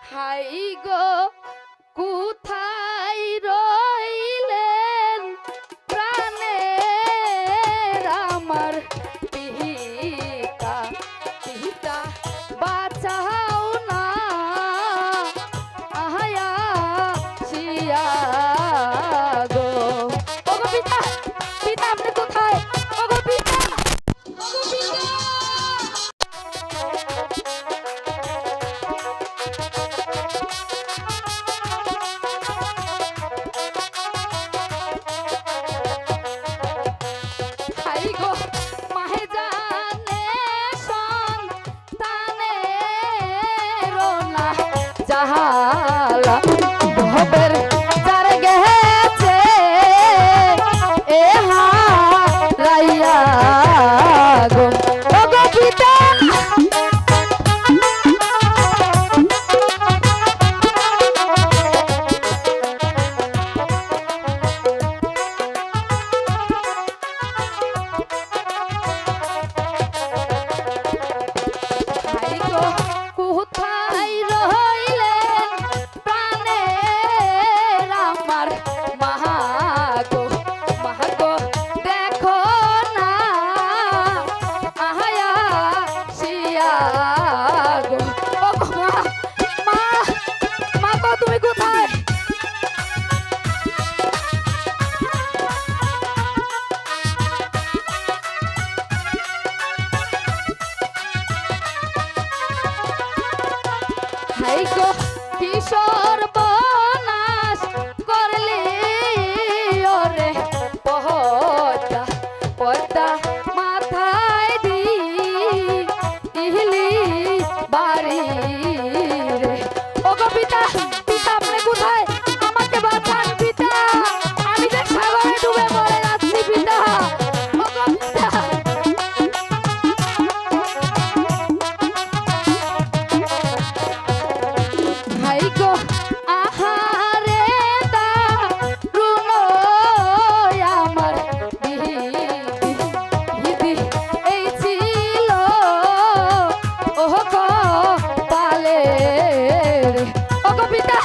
high গো কোথায় রইলেন প্রাণের আমার পিতা পিতা বাঁচাও না আহায়া শিয়া গো ওগো পিতা পিতা আপনি কোথায় ওগো পিতা ওগো পিতা জাহালা ভবের যার গেছে এ হারাইয়া গো ওগো পিতা হাই গো কোথায় রইলেন প্রাণের আমার মাহাগো মাহাগো দেখো না আহায়া শিয়া গো ও মা মা মা গো তুমি কোথায় হাই গো কিশোর বনাশ করলি ওরে পদ্মা পদ্মা মাথায় দি ইহলি বাড়ি রে ওগো পিতা পিতা আপনি কোথায় আমাকে বাঁচান পিতা আমি যে সাগরে ডুবে মরে যাচ্ছি পিতা ওগো পিতা হাই গো আহারে দা রুনো আমার দিদি এই ছিল ওহ গো পালে রে ওগো পিতা